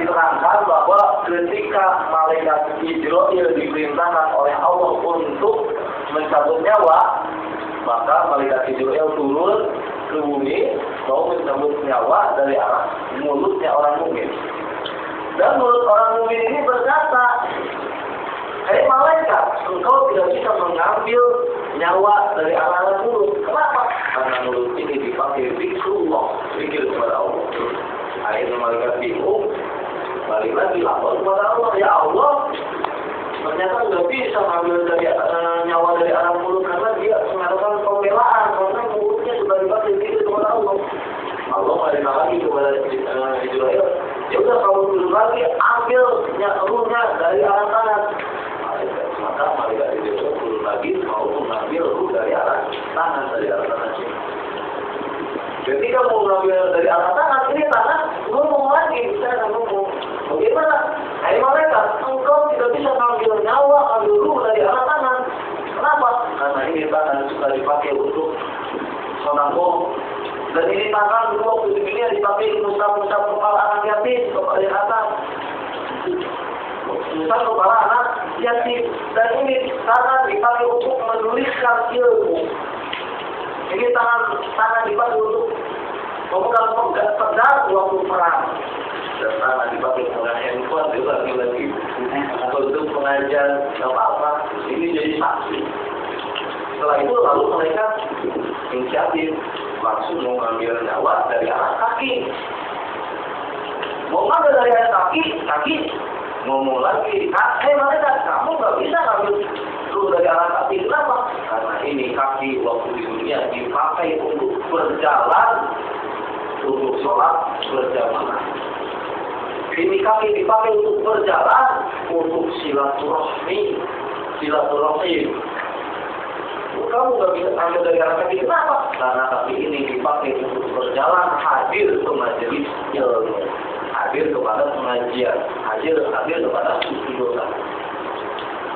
diterangkan bahwa ketika malaikat Jibril diperintahkan oleh Allah untuk mencabut nyawa, maka malaikat Jibril turun ke bumi mau mencabut nyawa dari arah mulutnya orang mukmin. Dan mulut orang mukmin ini berkata, "Hei malaikat, engkau tidak bisa mengambil nyawa dari arah mulut. Kenapa? Karena mulut ini dipakai zikrullah, zikir kepada Allah." Akhirnya malaikat bingung, balik lagi lapor kepada Allah, "Ya Allah, ternyata nggak bisa mengambil dari nyawa dari arah mulut karena dia mengadakan pembelaan karena mulutnya sudah dipakai zikir kepada Allah." Allah merintah lagi kepada Jibril, "Ya udah kamu dulu lagi ambil ruhnya dari arah kanan." Maka malaikat Jibril turun lagi mau mengambil ruh dari arah tangan, dari arah tangan. Ketika mau mengambil dari arah tangan, ini tangan ngomong lagi, saya ngomong, "Bagaimana? Hai malaikat, engkau tidak bisa mengambil nyawa, ambil ruh dari arah tangan. Kenapa? Karena ini tangan sudah dipakai untuk sonambong. Dan ini tangan dulu waktu di dunia dipakai musab-musab kepala anak yatim, kepala yang atas. Musab kepala anak yatim. Dan ini tangan dipakai untuk menuliskan ilmu. Ini tangan dipakai untuk memegang pedang waktu perang. Dan tangan dipakai pemegang handphone juga lagi untuk pengajar apa-apa. Ini jadi saksi. Setelah itu lalu mereka inisiatif langsung mengambil nyawa dari arah kaki. Mau ngambil dari arah kaki ngomong lagi, "Hei malaikat, kamu nggak bisa ngambil ruh dari arah kaki. Kenapa? Karena ini kaki waktu di dunia dipakai untuk berjalan, untuk sholat berjamaah. Ini kaki dipakai untuk berjalan, untuk silaturahmi. Kamu nggak bisa ambil dari arah kaki. Kenapa? Karena kaki ini dipakai untuk berjalan, hadir ke majelis ilmu, hadir kepada pengajian, hadir kepada dosa.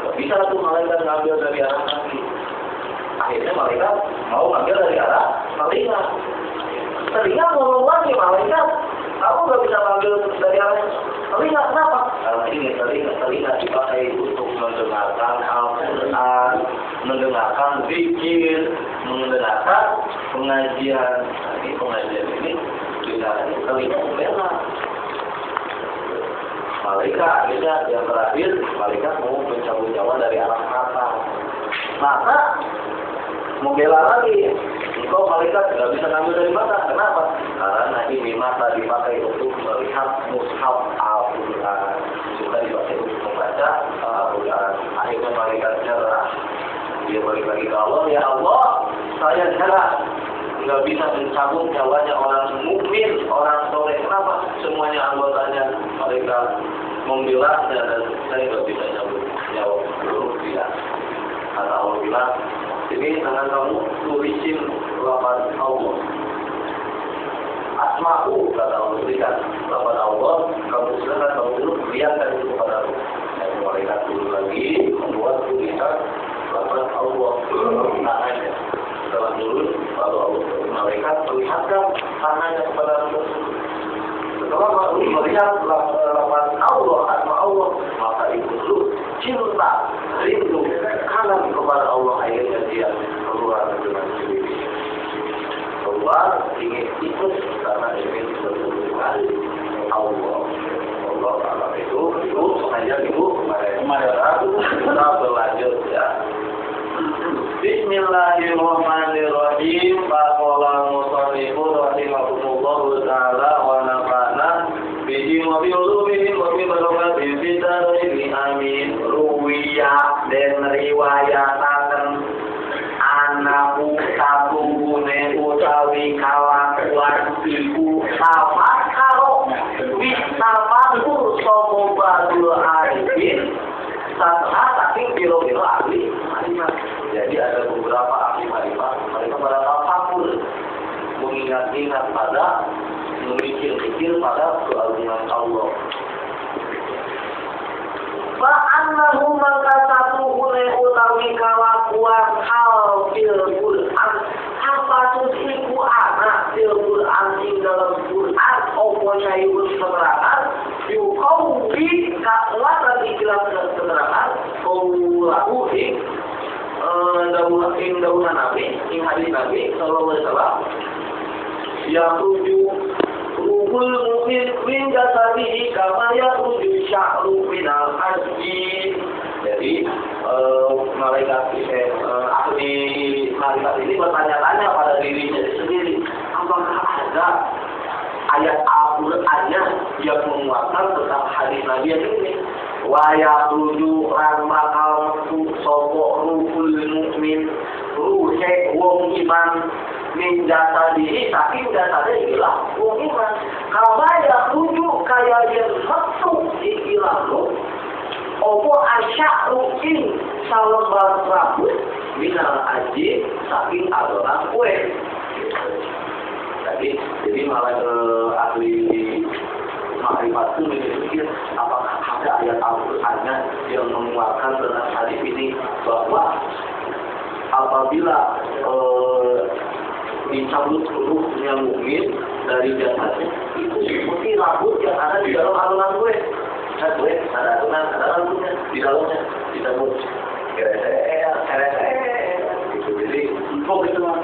Gak bisa tuh malaikat ngambil dari arah kaki. Akhirnya malaikat mau ngambil dari arah telinga. Telinga ngomong lagi, "Malaikat, kamu gak bisa ngambil dari arah telinga. Kenapa? Karena ini telinga dipakai untuk mendengarkan Al-Quran, mendengarkan zikir, mendengarkan pengajian." Nah, ini pengajian ini juga telinga benar. Malaikat akhirnya yang terakhir, malaikat mau mencabut nyawa dari arah mata. Maka membela lagi, engkau malaikat tidak bisa ngambil dari mata. Kenapa? Karena ini mata dipakai untuk melihat mushaf Al-Quran, juga dipakai untuk membaca Al-Quran. Akhirnya malaikat nyerah. Dia balik lagi ke Allah, "Ya Allah, saya nyerah. Nggak bisa mencabut nyawanya orang mukmin, orang soleh. Kenapa? Semuanya anggotanya mereka membelanya dan saya nggak bisa cabut nyawa seluruh dia." Kata Allah bilang, "Ini tangan kamu tulisin lafaz Allah. Asma'u," kata Allah, "tulisan lafaz Allah. Kamu silakan kamu dulu lihatkan itu kepada aku." Dan mereka turun lagi membuat tulisan lafaz Allah tangannya. Setelah turun, lalu malaikat perlihatkan tangannya kepada Allah. Setelah melihat lafaz Allah, asma Allah, maka itu dulu cinta, rindu, kangen kepada Allah. Akhirnya dia keluar dengan diri. Keluar ingin ikut karena ingin berhubungan Allah. Allah Ta'ala itu sengaja ibu kemarin kita berlanjut ya. Bismillahirrahmanirrahim. Faqala musannifu rahimahullahu ta'ala wa nafa'na bihi wa bi ulumihi wa bi barakatihi fi darin amin. Ruwiya dan riwayataken anaku satungune utawi kalakuan iku safar karo bisafakur sapa badul arifin setelah saking biro-biro ahli marifat. Jadi ada beberapa ahli marifat mereka pada tafakkur, mengingat-ingat pada, memikir-mikir pada keagungan Allah. Fa'annahu maka satu hune utawi kalakuan hal fil Qur'an. Apa iku anak fil Qur'an ing dalam Qur'an opo nyayun keterangan yuko dahuluan Nabi, ing hadis Nabi sallallahu alaihi wasallam, yang ruhul mu'min min jasadihi kama yakhruju sya'ru minal haji. Jadi malaikat ahli malaikat ini bertanya-tanya pada dirinya sendiri, apakah ada ayat Al-Qur'annya yang menguatkan tentang hadis Nabi yang ini? Wa yakhruju an maqamtu sapa ruhul mu'min, ruhe wong iman min jasadihi, saking jasade ilah wong iman. Kama yakhruju kaya yen metu ikilah opo asya'ru ing salembar rambut minal aji saking adonan kue. Jadi malah ahli makrifat itu berpikir apakah ada ayat Al-Qur'annya yang menguatkan tentang hadis ini bahwa apabila dicabut ruhnya mukmin dari jasadnya itu seperti rambut yang ada di dalam adonan kue. Ada adonan rambutnya di dalamnya dicabut. Jadi empuk itu mah.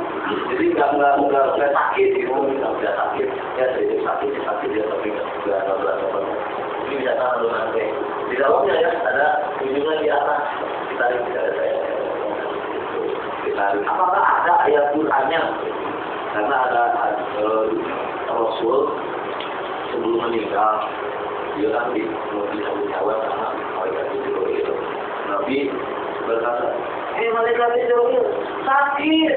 Jadi nggak sakit gitu, nggak sakit. Ya sedikit sakit dia tapi nggak apa. Ini bisa tahan adonan kue. Di dalamnya ya ada ujungnya di atas. Ditarik. Apakah ada ayat Qur'annya? Karena ada Rasul sebelum meninggal dia kan bisa menjawab karena malaikat itu. Nabi berkata, malaikat itu sakit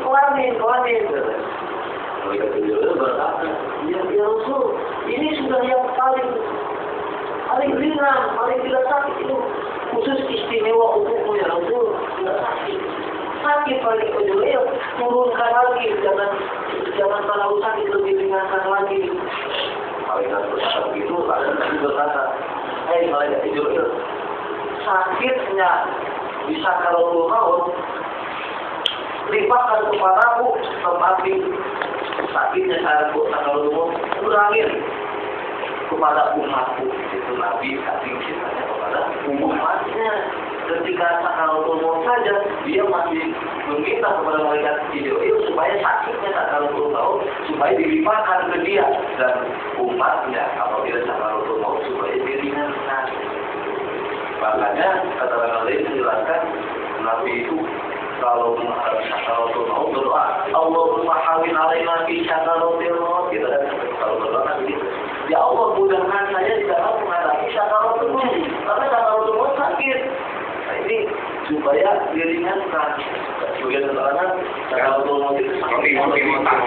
kelamin. Malaikat itu berkata, ya Rasul, ini sudah yang paling ringan, paling tidak sakit itu khusus istimewa untukmu ya Rasul, tidak sakit paling ujungnya turunkan lagi, jangan terlalu sakit, lebih ringankan lagi. Malaikat berkata begitu, ada Nabi berkata, malaikat itu sakitnya bisa kalau maut limpahkan kepadaku tetapi sakitnya kalau maut kurangin kepada umatku. Itu Nabi kasih cintanya kepada umatnya. Ketika sakaratul maut saja dia masih meminta kepada malaikat Jibril supaya sakitnya sakaratul maut supaya dilimpahkan ke dia dan umatnya apabila sakaratul maut supaya diringankan. Makanya kata lain menjelaskan Nabi itu kalau sakaratul maut berdoa, Allahumma hawin alaina fi sakaratil maut. Kita kalau berdoa kan begitu. Ya Allah, mudahkan saya di dalam menghadapi sakaratul maut. Karena sakaratul maut sakit. Nah ini supaya diringankan. Sebagian keterangan sakaratul maut itu sakit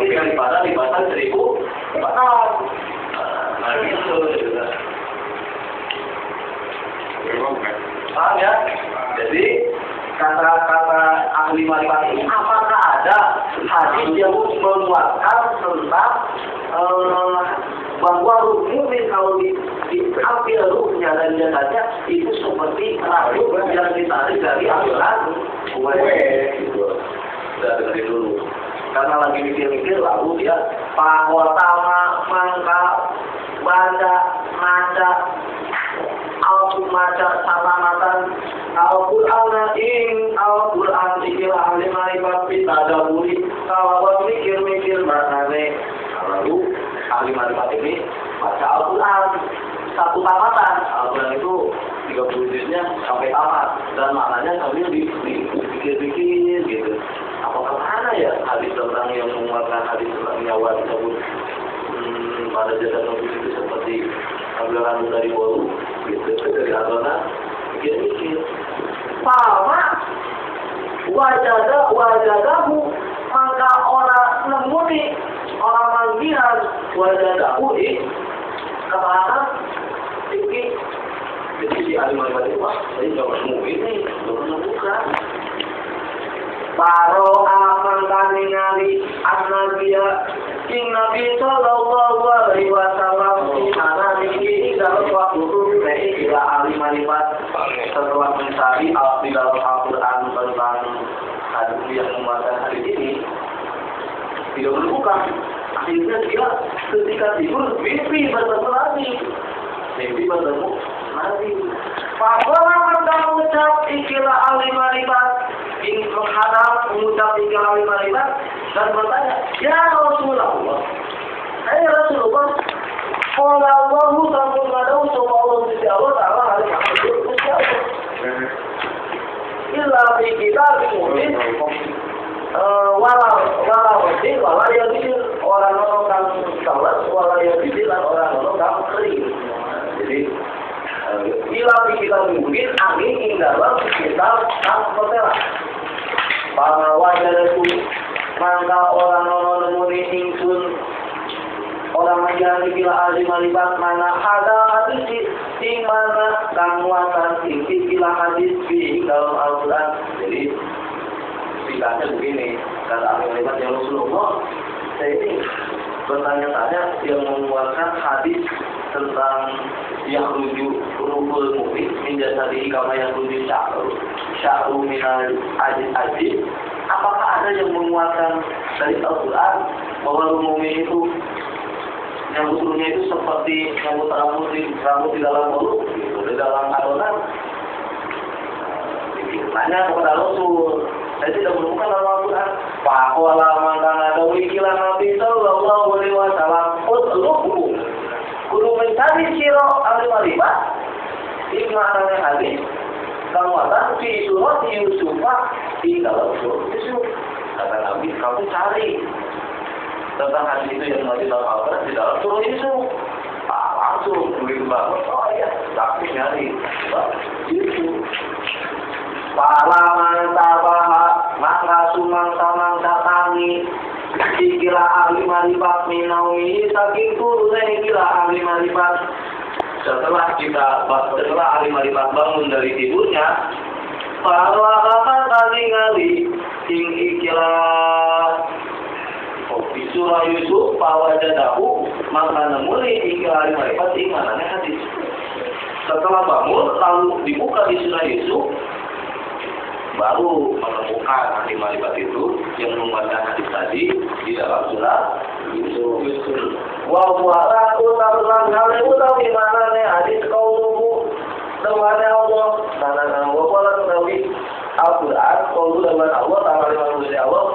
daripada libatan 1000 batal. Nah itu juga. Paham ya? Jadi kata-kata ahli marifat ini apakah ada hadis yang menguatkan tentang bahwa ruh mukmin kalau diambil ruhnya dan jasadnya itu seperti rambut yang ditarik dari adonan kue. Sudah dengerin dulu. Karena lagi mikir-mikir lalu dia pakotama mangka baca maca maca salamatan Al-Qur'an ikilah ahli marifat bitadaburi kalau mikir-mikir maknanya. Lalu ahli marifat ini baca Al-Qur'an satu tamatan. Al-Qur'an itu 30 juznya sampai tamat dan maknanya sambil dipikir-pikir gitu. Apakah mana ya hadis tentang yang menguatkan hadis tentang nyawa disebut pada jasad manusia itu seperti ambil rambut dari bolu gitu, dari adonan mikir-mikir. Sama wajadahu maka orang nemuni orang manggilan wajadahu di keterangan tinggi. Jadi di alim al-fatih jadi jangan nemu ini jangan menemukan paro akan kami ngali an-nabiya ing Nabi sallallahu alaihi wasallam di mana ini dalam waktu itu ila ahli marifat setelah mencari di dalam Al-Quran tentang hadis yang membaca hadis ini tidak menemukan. Akhirnya dia ketika tidur mimpi bertemu lagi mimpi bertemu Nabi. Pakola mereka mengucap ikilah al-5 ingin menghadap mengucap ikilah al-5 dan bertanya, ya Rasulullah, hai Rasulullah, kalau Allah sampun ngadau sama Allah Gusti Allah Ta'ala hari Muhammad Gusti Allah. Illa bi kitabin mubin. Wala yang bikin orang-orang kang salat, wala yang bikin orang-orang kang kering. Jadi illa bi kitabin mubin angin ing dalam kitab kang tertera. Para wajahku maka orang-orang nemuni ingsun orang menjadi bila al-5 mana ada hadis di mana kang muatan ikilah hadis di dalam Al-Quran. Jadi singkatnya begini, kata al-5 yang Rasulullah, saya ini bertanya-tanya yang mengeluarkan hadis tentang yang rujuk rukul mukmin menjadi kama yang rujuk sya'ru minal ajib. Apakah ada yang menguatkan dari Al-Quran bahwa mukmin itu yang usulnya itu seperti nyambut rambut di dalam mulut, di dalam adonan? Tanya kepada Rasul, saya tidak menemukan dalam Al-Quran. Pakola mangkang ada wikilah Nabi Sallallahu Alaihi Wasallam. Utlubu, kudu mencari siro al-5. Ini maknanya hadis. Kamuatan di surat Yusufah di dalam surat Yusuf. Kata Nabi, kamu cari tentang hadis itu yang masih dalam Al-Quran di dalam surat Yusuf. Langsung begitu banget. Oh iya, tapi nyari Yusuf. Para mantabaha maka sumang-samang tangi ikilah al-5 minawi saking turunnya ikilah al-5. Setelah al-5 bangun dari tidurnya, para kata ningali ing ikilah di surah Yusuf bahwa jadahu maka nemuli ikilah al-5 ing manane hadis. Setelah bangun lalu dibuka di surah Yusuf, baru menemukan al-5 itu yang membaca hadis tadi di dalam surah Yusuf. Wa mu'ala utaran hal utawi manane hadis kauluhu dengan Allah dan wa qala tawi Al-Qur'an qaulu dengan Allah ta'ala manusia Allah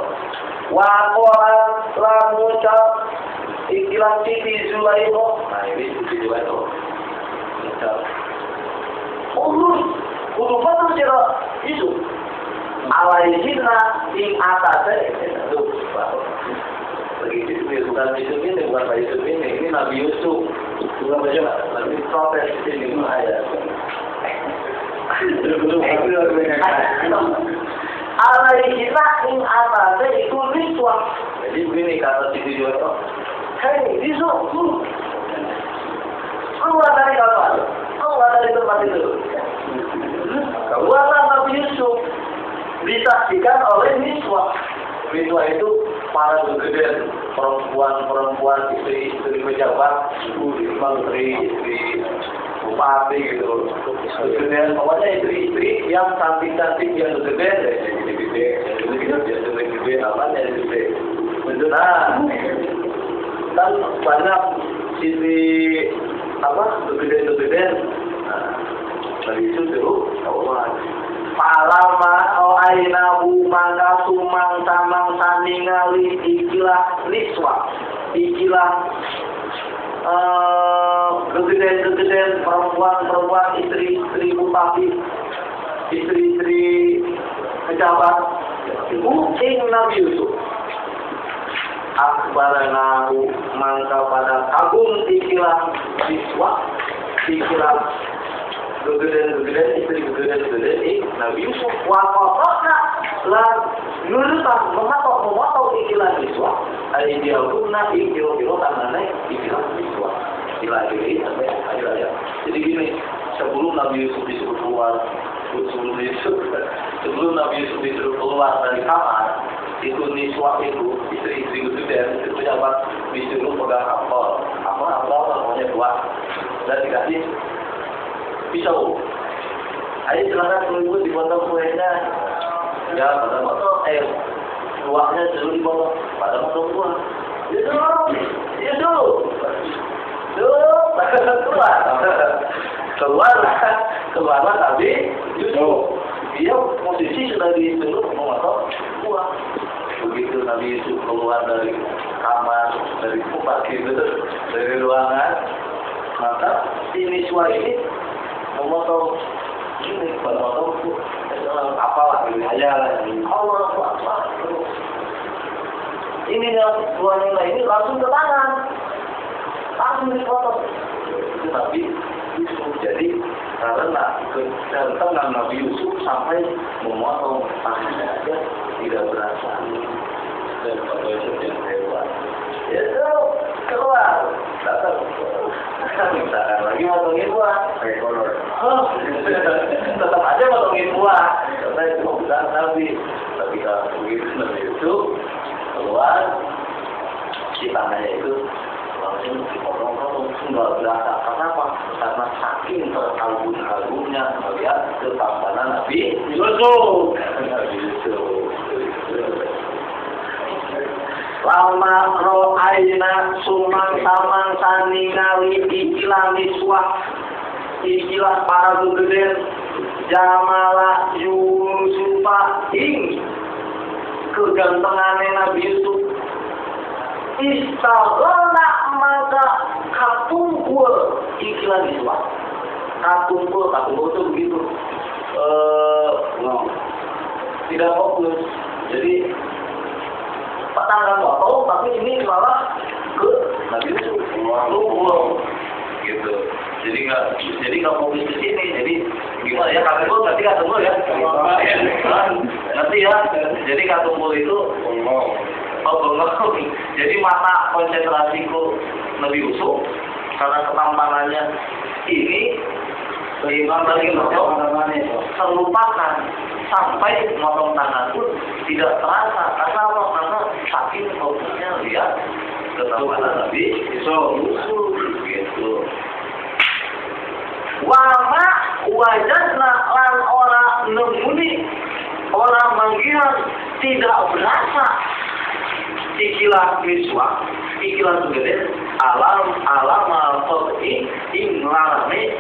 wa qala la mucap ikilah Siti Zulaikha. Nah ini Siti Zulaikha kudu betul sira Yusuf alaihina ing atase itu begitu bukan Yusuf ini bukan Pak Yusuf ini Nabi Yusuf bukan baca Nabi protes ini ayat alaihina ing atase itu riswah. Jadi begini kata Siti Zulaikha, hei Yusuf keluar dari kamar, keluar dari tempat itu. Keluarlah Nabi Yusuf disaksikan oleh niswa. Niswa itu para gede perempuan, istri pejabat, ibu, menteri, istri bupati gitu. Kemudian pokoknya istri yang cantik-cantik yang gede, gede apa yang gede. Nah, dan banyak istri apa gede. Dari itu dulu, Allah. Palama ainahu mangga sumang samang saningali ikilah niswa, ikilah gede-gede perempuan, istri bupati, istri pejabat, ing Nabi Yusuf. Akbaranahu mangga pada kagum ikilah niswa, ikilah gede-gede istri gede Nabi Yusuf wakafakna lan nurutan mematok ikilah niswa idealuna ikil-kilo tangannya ikilah niswa ikilah ini sampai akhir ayat. Jadi gini, sebelum Nabi Yusuf disuruh keluar dari kamar itu niswa itu istri gede itu pejabat disuruh pegang apel namanya buah dan dikasih pisau. Ayo silakan ibu dipotong kuenya. Ya pada potong buahnya dulu dipotong pada potong buah. Itu. keluar Nabi Yusuf. Dia posisi sudah disuruh memotong buah. Begitu Nabi Yusuf keluar dari kamar, dari tempat gitu, dari ruangan, maka si Niswa ini memotong ini, memotong apalah gitu aja lah. Allah. Ini yang buahnya ini langsung ke tangan, langsung dipotong. Itu Nabi Yusuf. Jadi karena kedatangan Nabi Yusuf sampai memotong tangannya aja tidak berasa. Dan Nabi Yusuf yang hebat. Ya keluar, datang. Misalkan lagi motongin buah, pakai kolor. Tetap aja motongin buah. Karena itu bukan Nabi. Tapi kalau begitu Nabi Yusuf keluar, si tangannya itu langsung dipotong-potong, nggak berasa. Kenapa? Karena saking terkagum-kagumnya melihat ketampanan Nabi Yusuf. Lama ro'ayna sumang-samang saningali ikilah niswah, ikilah para geden jamala Yusufa ing kegantengannya Nabi Yusuf. Istaghala maka kapungkul ikilah niswah. Kapungkul itu begitu. Tidak fokus. Jadi petangga foto, tapi ini malah ke Nabi Yusuf. Gitu. Jadi nggak fokus di sini. Jadi gimana ya? Kapungkul berarti kapungkul ya? Nanti ya. Jadi kapungkul itu bengong. Jadi mata konsentrasiku Nabi Yusuf karena ketampanannya ini terlupakan sampai motong tangan pun tidak terasa. Karena apa? Karena saking fokusnya lihat ketampanan Nabi Yusuf. Gitu. Wama wajadna lan orang nemuni orang manggilan tidak berasa. Ikilah miswah, ikilah segede alam al-qad'i inglarane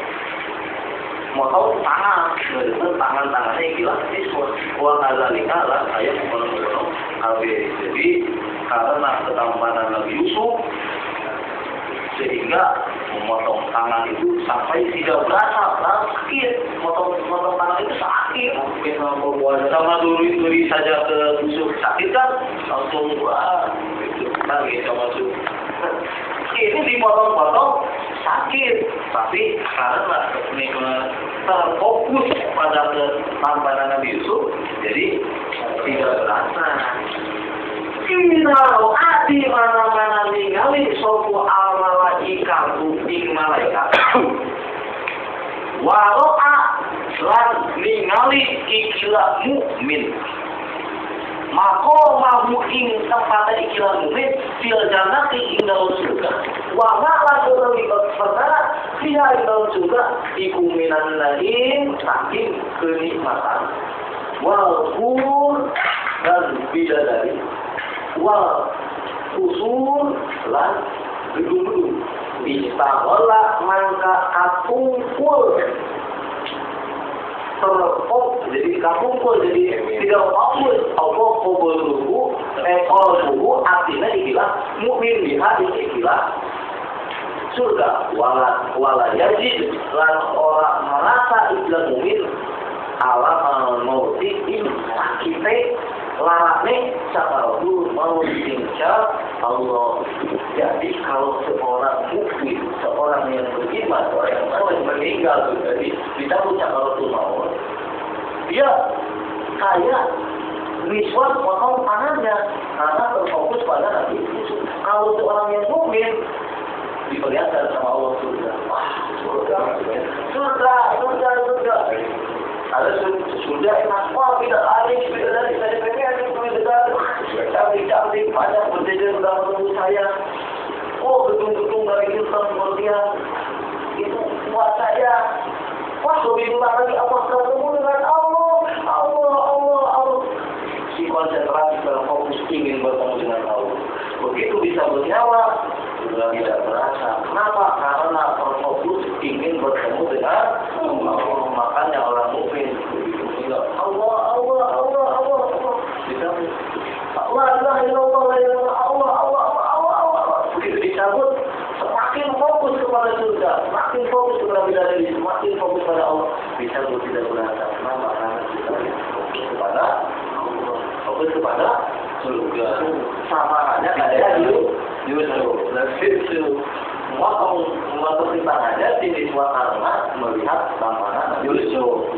motong tangannya ikilah miswah. Wa kadzalika lan ayat kono kabeh. Jadi karena ketampanan Nabi Yusuf sehingga memotong tangan itu sampai tidak berasa sakit. Motong tangan itu sakit. Mungkin sama duri saja ke Yusuf sakit kan, langsung gitu. Lagi sama Yusuf. Ini dipotong-potong sakit, tapi karena terfokus pada ketampanan Nabi Yusuf, jadi tidak berasa. Inna ro'ati mana-mana ningali sopu al-malaikatu ing malaikat. Waro'a lan ningali ikilah mukmin. Maka mahu ing tempatnya ikilah mukmin fil jannati ing dalam surga. Wa ma'la utawi perkara fiha ing dalam surga iku minan naim saking kenikmatan. Wal qur dan bidadari. Wal usul lan gedung-gedung istaghala mangka kapungkul terfokus. Jadi kapungkul jadi tidak fokus apa buku artinya ikilah mukmin lihat ikilah surga wala yajid lan orang merasa ikilah mukmin alam mauti in sakite larane sabaru mau ditinggal Allah. Jadi kalau seorang mukmin, seorang yang beriman, orang yang meninggal jadi kita ucap kalau itu mau, dia kayak miswak potong tangannya karena terfokus pada Nabi Yusuf. Kalau seorang yang mukmin diperlihatkan sama Allah surga. Wah, surga. Ada sudah enak, wah tidak ada dari saya pengen cantik banyak berjajar sudah menunggu saya. Oh gedung-gedung dari Hilton kemudian itu buat saya. Wah lebih kurang lagi apa ketemu dengan Allah. Si konsentrasi dalam fokus ingin bertemu dengan Allah. Begitu dicabut nyawa, sudah tidak berasa. Kenapa? Karena terfokus ingin bertemu dengan Allah. Makanya orang mukmin begitu bilang Allah, Allah, Allah, Allah, Allah. Dicabut. La ilaha illallah, la ilaha illallah, Allah, Allah, Allah, Allah, Allah. Begitu dicabut, semakin fokus kepada surga, semakin fokus kepada bidadari, semakin fokus pada Allah. Dicabut tidak berasa. Kenapa? Karena kita fokus kepada Allah, fokus kepada surga. Sama aja kayak Yusuf. Semua pertimbangannya tidak karena melihat tampanan Yusuf.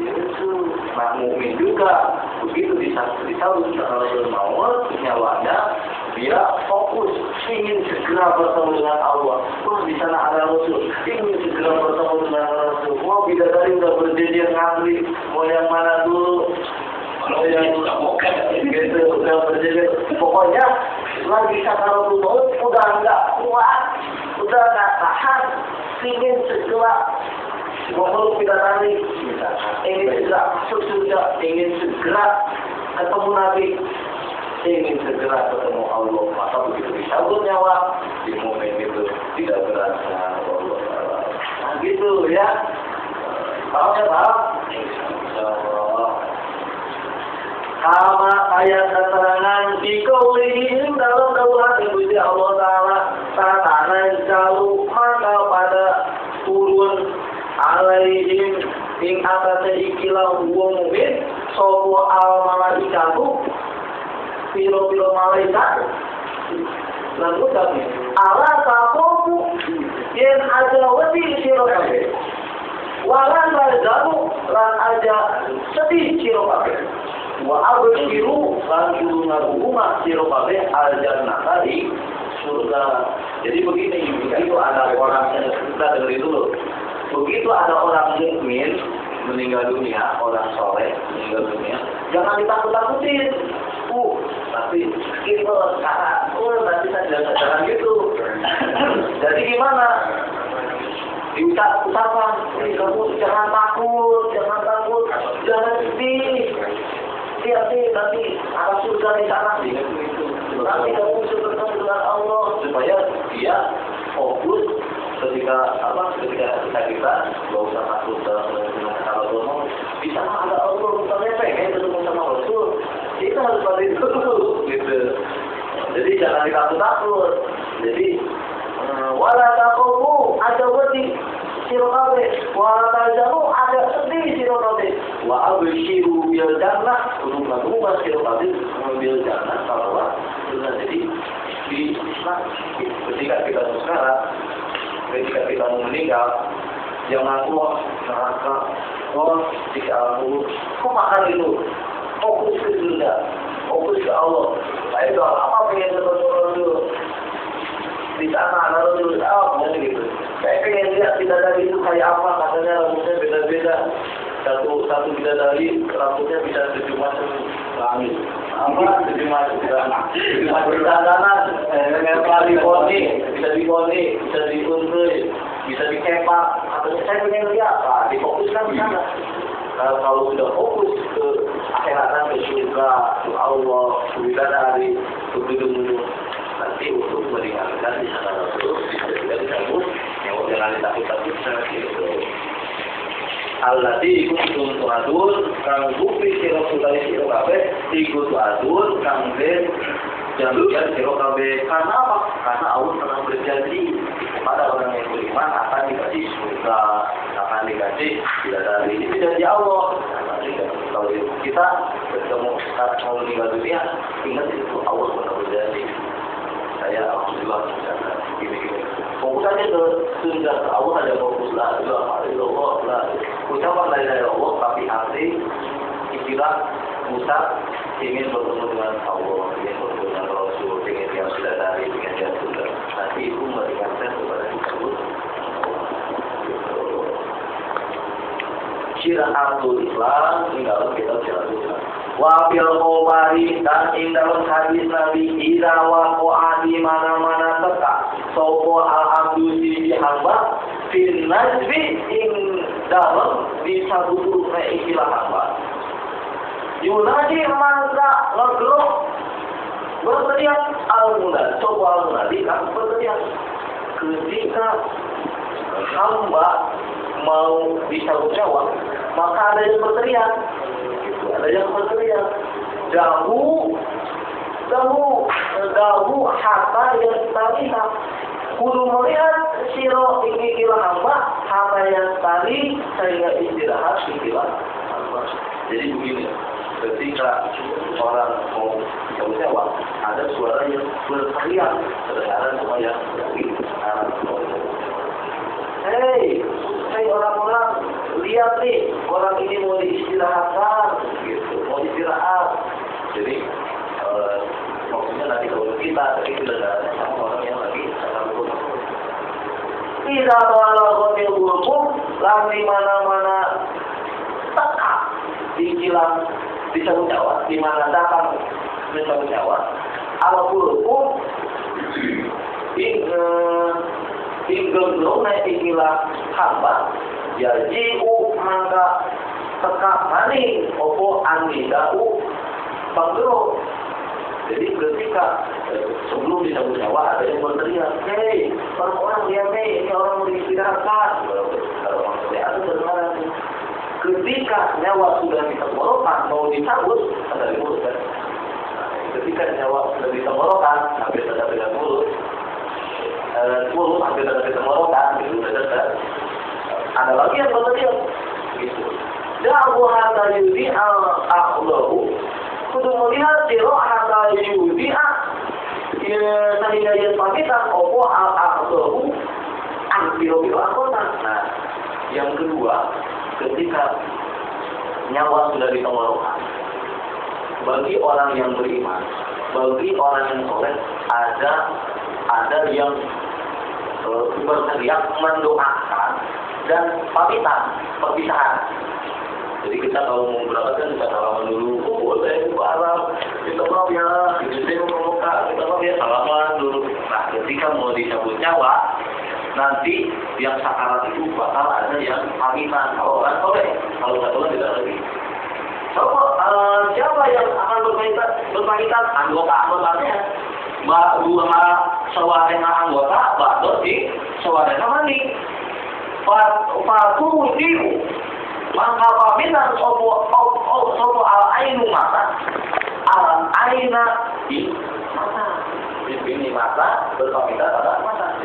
Nah, mukmin juga begitu disambut Rasul maut nyawanya, dia fokus ingin segera bertemu dengan Allah. Di sana ada Rasul, ingin segera bertemu dengan Rasul. Mau bidadari udah berjejer ngantri, mau yang mana dulu? Kalau yang gitu udah berjejer. Pokoknya lagi sakaratul maut udah enggak kuat, udah enggak tahan, ingin segera memeluk bidadari, ingin segera masuk surga, ingin segera ketemu Nabi, ingin segera ketemu Allah. Maka begitu dicabut nyawa, di momen itu tidak berasa Allah. Nah gitu ya. Paham ya, paham? Insyaallah. Sama ayat keterangan di kaulihim dalam daulat Ibu Allah Ta'ala Ta'ala jauh maka pada turun alaihim ing atase ikilah wong mukmin sapa al malaikatu piro-piro malaikat lan ucape ala taqumu yen aja wedi sira kabeh walan rajamu lan aja sedih sira kabeh wa abshiru lan rumah sira kabeh al jannah tadi surga. Jadi begini, begitu ada orang yang kita dengerin dulu. Begitu ada orang mukmin meninggal dunia, orang soleh meninggal dunia, jangan ditakut-takutin. Tapi kita sekarang, nanti saja jangan gitu. Jadi gimana? Diucapkan, kamu jangan takut, jangan sedih. Lihat nih, nanti ada surga di sana. Nanti kamu bisa bertemu dengan Allah supaya dia fokus ketika kita nggak usah takut dalam kalau di sana ada Allah, bukannya pengen ketemu sama Rasul, kita harus pada itu gitu. Jadi jangan ditakut-takut. Jadi wala taqabu ada wedi sira kabeh, wala tajamu ada sedih sira kabeh, wa abshiru bil jannah rumah sira kabeh bil jannah bahwa jadi di ketika kita sekarang ketika kita mau meninggal jangan neraka di alam kubur kok makan itu fokus ke surga, fokus ke Allah. Saya doa apa pengen ketemu dulu di sana ada Rasul gitu. Saya pengen lihat bidadari itu kayak apa, katanya rambutnya beda-beda. Satu bidadari rambutnya bisa 7 macam langit. Apa 7 macam dandanan, bisa diponi, bisa diundur, bisa dikepak. Katanya saya pengen lihat, difokuskan di sana. Kalau sudah fokus ke akhiratan, ke surga, ke Allah, ke bidadari, ke gedung-gedung, nanti untuk meringankan di sana Rasul bisa tidak dicabut, jangan ditakut-takutkan gitu. Allati kuntum tu'adun kang bukti sira sulai sira kabeh iku tu'adun kang den janjian sira kabeh. Karena apa? Karena Allah telah berjanji kepada orang yang beriman akan dikasih surga, akan dikasih bidadari. Ini janji Allah. Kalau kita ketemu saat mau meninggal dunia, ingat itu Allah pernah berjanji. Saya alhamdulillah gini-gini. Fokus aja ke surga, Allah ada fokus lah, Allah. Ucapan la ilaha illallah tapi hati pikiran Musa ingin bertemu dengan Allah, ingin bertemu dengan Rasul, ingin dia sudah dari, ingin dia sudah. Nanti itu meringankan kepada kita. Syiraatul Islam tinggal kita syiraatul Islam. Wa fil khobari dan ing dalam hadis Nabi idza waqa'a di mana-mana teka sopo al-abdu di hamba fil najwi ing dalam disabut ikilah hamba. Yunadi mangka ngegro Berteriak al-munadi, coba al-munadi kan berteriak. Ketika hamba mau disambut nyawa, maka ada yang berteriak. Ada yang berteriak. Dahu hatta yang tariha. Kudu melihat siro ikilah hamba hatta yang tari sehingga istirahat ikilah hamba. Jadi begini, ketika orang mau disambut nyawa, ada suara yang berteriak, terdengar semua yang Hei orang-orang, lihat nih, orang ini mau diistirahatkan, gitu, mau istirahat. Jadi maksudnya nanti kalau kita tidak sama orang yang lagi sakaratul maut. Tidak balaghatil hulqum, lah di mana-mana teka dikilang disambut nyawa, di mana datang disambut nyawa. Al-hulqum Inggelung naik ikilah hamba yaji'u maka teka maning opo anidau panggero. Jadi ketika sebelum disambut nyawa ada yang berteriak, hei orang-orang lihat nih, ini orang mau diistirahatkan. Kalau orang terlihat itu berdengar. Ketika nyawa sudah ditenggorokan mau dicabut, ada di mulut kan. Ketika nyawa sudah ditenggorokan hampir tetap dengan mulut. Hampir ada tenggorokan, gitu, ada lagi yang berteriak, gitu. Dahu hatta yudi al-aqlahu, kudu melihat siro hatta yudi sehingga yang pamitan opo al-aqlahu biro-biro anggota. Nah, yang kedua, ketika nyawa sudah ditenggorokan, bagi orang yang beriman, bagi orang yang soleh, ada yang berteriak mendoakan dan pamitan perpisahan. Jadi kita kalau mau berangkat kan kita salaman dulu, boleh barang, kita maaf ya, kita mau kita maaf ya, salaman dulu. Nah, ketika mau dicabut nyawa, nanti yang sakarat itu bakal ada yang pamitan. Kalau orang boleh, kalau satu orang tidak lagi. Siapa yang akan berpamitan? Anggota-anggotanya. Dua sawarena anggota bakal di sawarena mani. Fatu diu maka pamitan sopo al ainu mata al aina di mata. Ini mata berpamitan pada mata.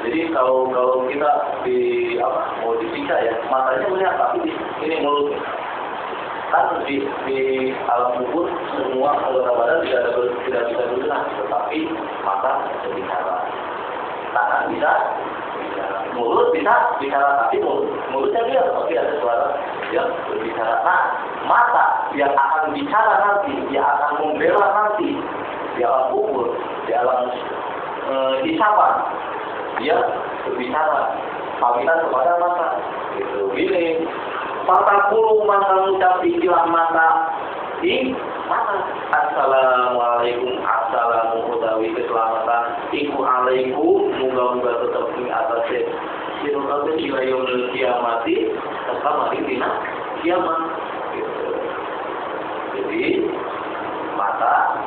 Jadi kalau kita mau disiksa ya, matanya melihat tapi ini mulutnya. Kan di alam kubur semua anggota badan tidak bisa bergerak, tetapi mata bisa bicara, tangan bisa bicara, mulut bisa bicara, tapi mulutnya dia pasti ada suara yang berbicara. Nah, mata yang akan bicara nanti, yang akan membela nanti di alam kubur, di alam hisaban, dia berbicara, pamitan kepada mata. Itu ini. Fatakulu maka mengucap ikilah mata di mata. Assalamualaikum, assalamu utawi keselamatan iku alaikum, moga-moga tetap di atas sirotase ilayom kiamati tetap mari dina kiamat. Jadi mata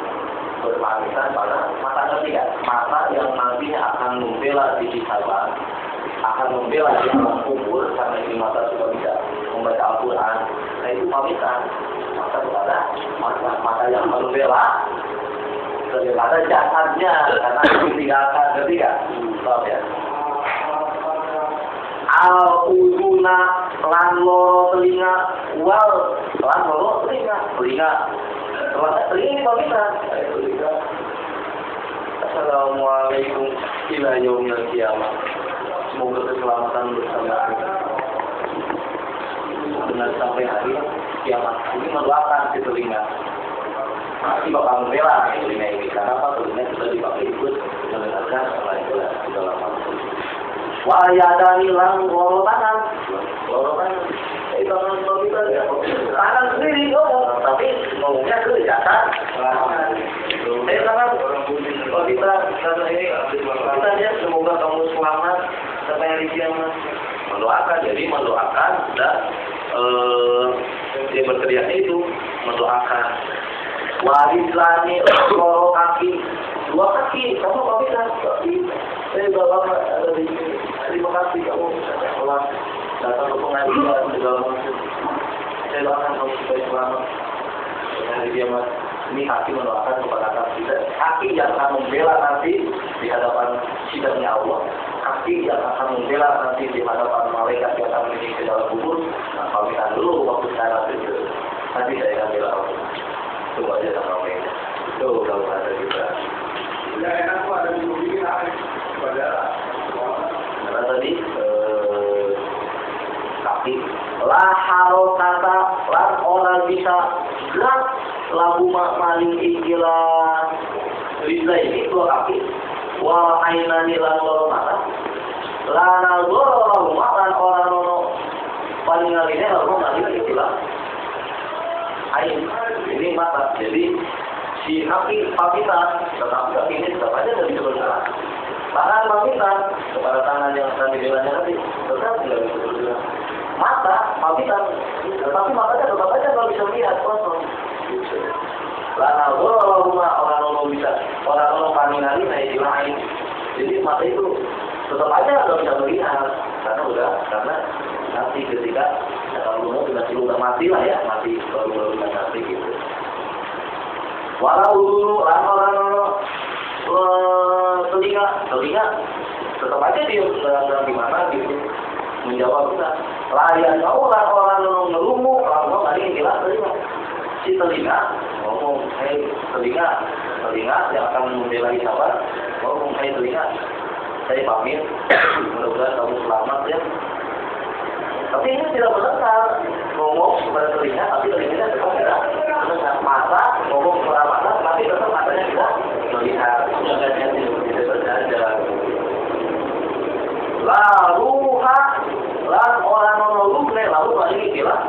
berpamitan pada mata ketiga, mata yang nantinya akan membela di hisaban, akan membela di alam kubur karena ini mata sudah bisa membaca Al-Quran. Nah itu pamitan mata kepada mata yang membela daripada jasadnya karena ditinggalkan ketiga. Paham ya? Al-uduna lan loro telinga wal lan loro telinga ini pamitan. Assalamualaikum ila yaumil qiyamah. Semoga keselamatan bersama dengan sampai hari kiamat. Ini mendoakan si telinga. Nanti bakal membela telinga ini. Karena apa? Telinga sudah dipakai ikut mendengarkan selain itu sudah lama. Wa yadani lang loro tangan. Itu tangan kita ya. Tangan sendiri ngomong, tapi ngomongnya ke jasad. Tangan kalau kita karena ini kita lihat semoga kamu selamat sampai hari kiamat. Mendoakan dan dia berteriaknya itu mendoakan Warislani loro kaki, dua kaki, kamu pamitan kaki. Saya bawa ada di sini. Terima kasih kamu telah datang ke pengajian segala macam. Saya doakan kamu supaya selamat. Dari dia mas, ini kaki mendoakan kepada kaki. Kaki yang akan membela nanti di hadapan sidangnya Allah. Kaki yang akan membela nanti di hadapan malaikat yang akan menuju ke dalam kubur. Nah, pamitan dulu waktu saya itu. Nanti saya akan bela kamu. Tunggu aja sama mereka. Tuh kalau ada juga. Ya enak kok ada di sini pada karena tadi kaki laharo kata lan orang bisa gerak lagu maling ikilah bisa ini dua kaki wal ainani lan loro mata lana goro lagu malan orang nono paling ngalinya lagu maling ikilah ain ini mata jadi si kaki papitan tetapi kaki ini tetap aja tidak bisa bergerak. Tangan papitan kepada tangan yang tadi bilangnya tadi tetap tidak bisa bergerak. Mata papitan tetapi matanya tetap aja nggak bisa melihat kosong. Lana goro rumah orang bisa orang paningali naik di lain. Jadi mata itu tetap aja nggak bisa melihat karena nanti ketika kalau sudah mati lah ya mati baru mati gitu. Walau dulu orang telinga tetap aja dia sedang di mana gitu menjawab kita. Layan kau orang ngelumu kalau tadi bilang telinga si telinga ngomong hey telinga yang akan membela sahabat ngomong hey telinga saya pamit mudah-mudahan kamu selamat ya. Tapi ini tidak benar ngomong kepada telinga tapi telinganya tetap tidak. Dengan mata ngomong kepada mata tapi tetap matanya tidak melihat. Jangan tidak berjalan. Lalu orang menolak lalu lagi bilang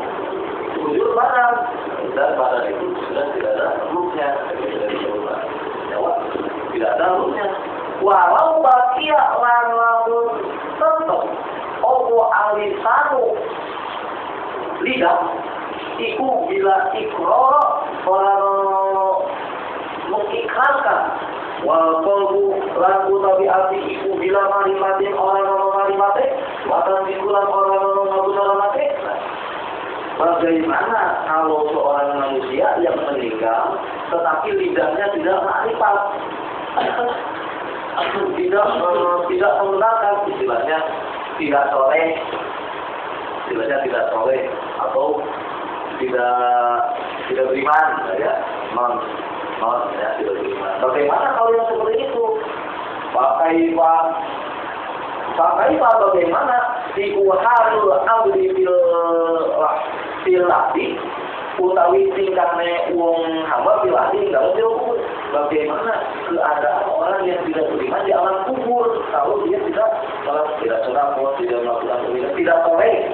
bujur badan dan badan itu sudah tidak ada ruhnya tidak ada ruhnya. Walau bakia lalu tetap opo alisanu lidah iku bila ikrar orang mengikrarkan wal qalbu lagu tabi arti iku bila marimatin orang marimate watan dikulan orang mate. Bagaimana kalau seorang manusia yang meninggal tetapi lidahnya tidak marifat tidak menggunakan istilahnya tidak soleh atau tidak beriman ya non ya tidak beriman. Bagaimana kalau yang seperti itu? Pakai bagaimana si uharul abdi filati utawi tingkatnya uang hamba filati enggak mau. Bagaimana keadaan orang yang tidak beriman di alam kubur kalau dia tidak sedekah, tidak melakukan kebaikan, tidak soleh.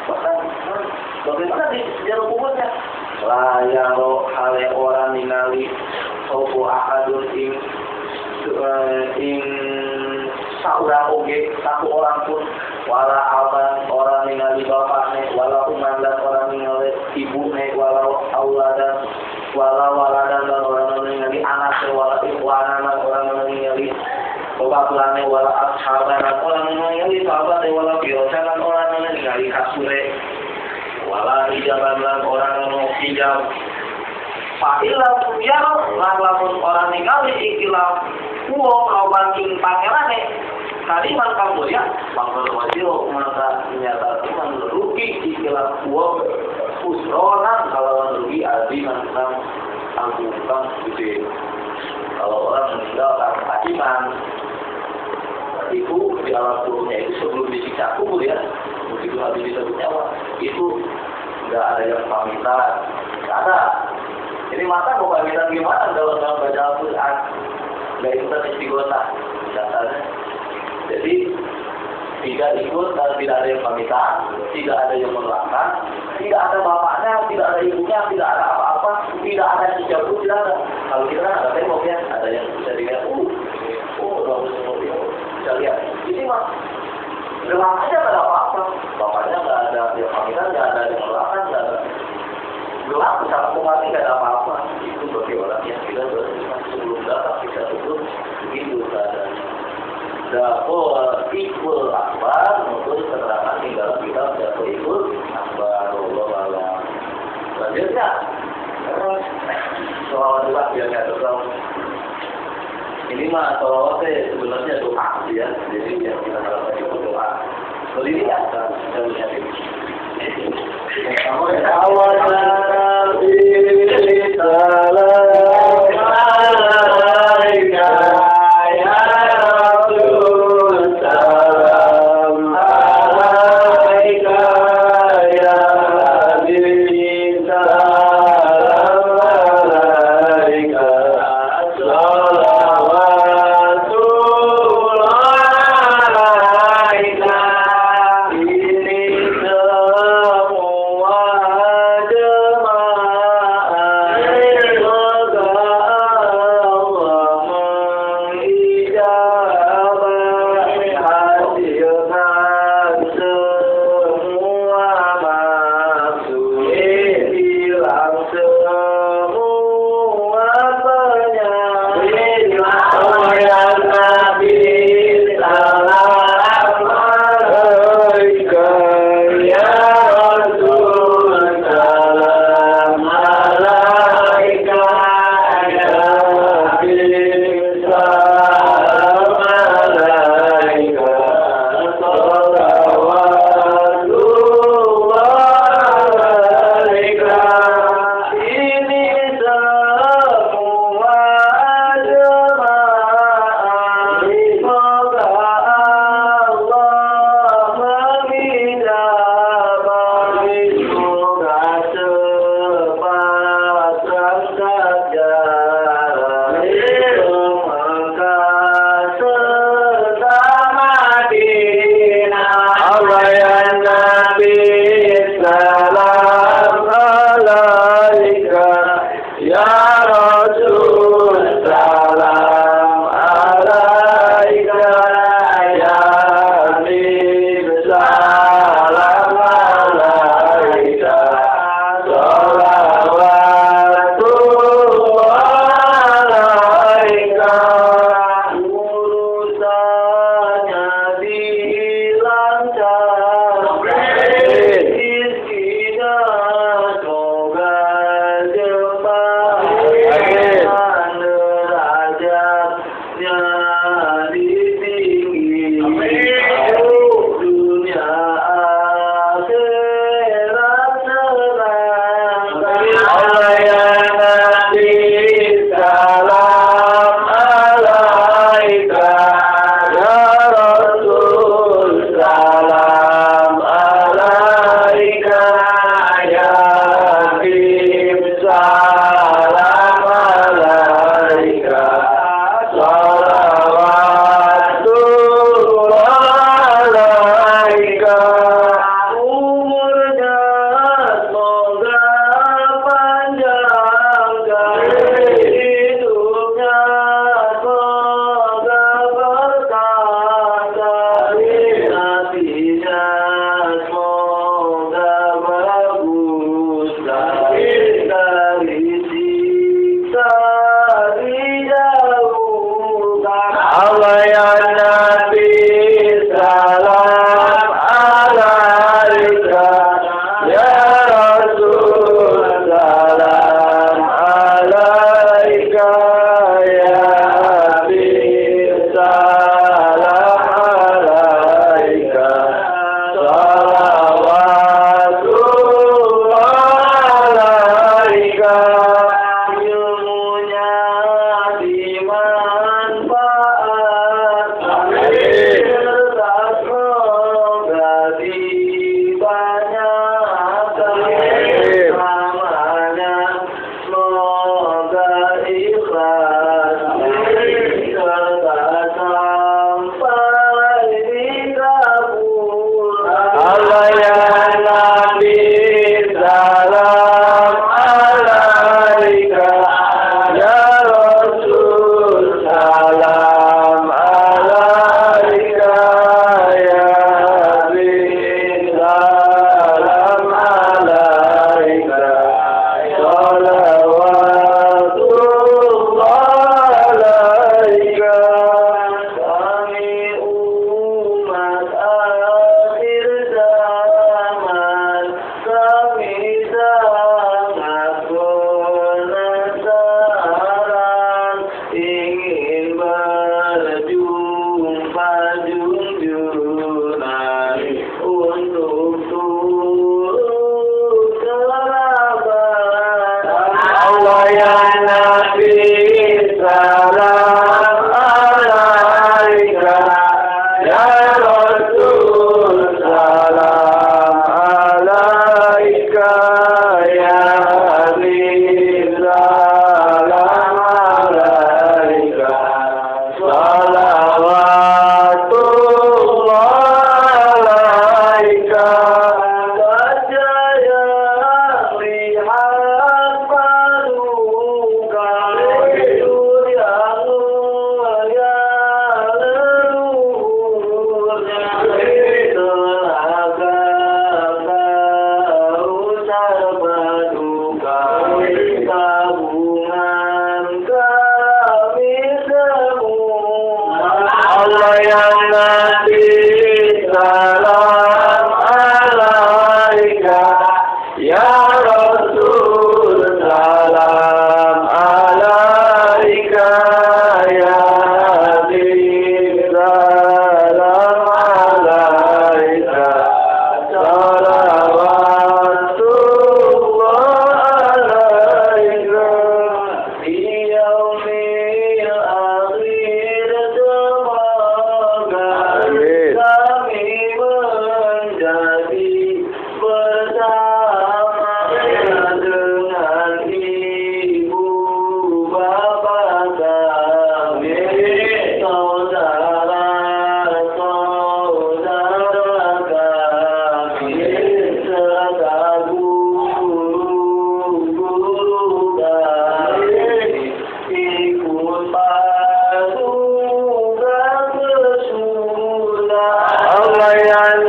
Bahkan bagaimana di dalam kuburnya? Layaro hale orang ningali sopo ahadun ing saurang oge satu orang pun wala aban orang ningali bapaknya wala umandan orang ningali ibune walau auladan wala waladan dan orang ningali anaknya wala ikhwanan orang ningali bapaknya wala ashaban orang ningali sahabatnya wala birosanan orang ningali kasure wala hijaban dan orang ningali hijab fa'ilah ya lamun orang ningali ikilah kuo lawan ing pangerane kalimat kamu ya maka wajib maka menyatakan rugi ikilah kuo usronan kalau rugi aziman tentang angkutan gede. Kalau orang meninggal karena iman itu di alam kuburnya itu sebelum disiksa kubur ya begitu habis disebut nyawa itu nggak ada yang pamitan nggak ada. Ini mata mau pamitan gimana kalau baca Al-Quran nggak ikutan istighosah dasarnya. Jadi tidak ikut dan tidak ada yang pamitan, tidak ada yang mendoakan, tidak ada bapaknya, tidak ada ibunya, tidak ada apa-apa, tidak ada hijab pun tidak ada. Kalau kita kan ada tembok ya, ada yang bisa dilihat, bagus seperti itu, bisa lihat. Ini mah gelap aja nggak ada apa-apa, bapaknya nggak ada yang pamitan, nggak ada yang mendoakan, nggak ada gelap, misalkan aku mati nggak ada apa-apa. Itu bagi orang yang tidak beriman sebelum datang kita tersebut begitu keadaannya. Dakwah ikul akbar maupun keterangan di dalam kitab dakwah ikul akbar Allah. Selanjutnya soal yang ada dalam ini mah soalnya sebenarnya doa ya, jadi yang kita harapkan itu doa. Kalau ini ada dalamnya ini.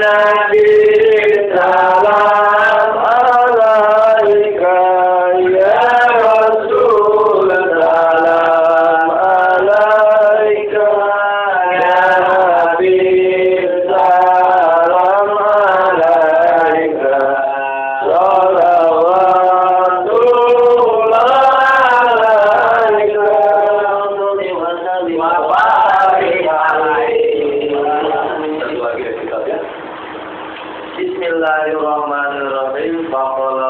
Nabi salam alaika ya Rasul salam alaika ya Nabi salam alaika salawatullah alaika wa barik alaika. Satu lagi ya kitabnya. Bismillahirrahmanirrahim. Faqala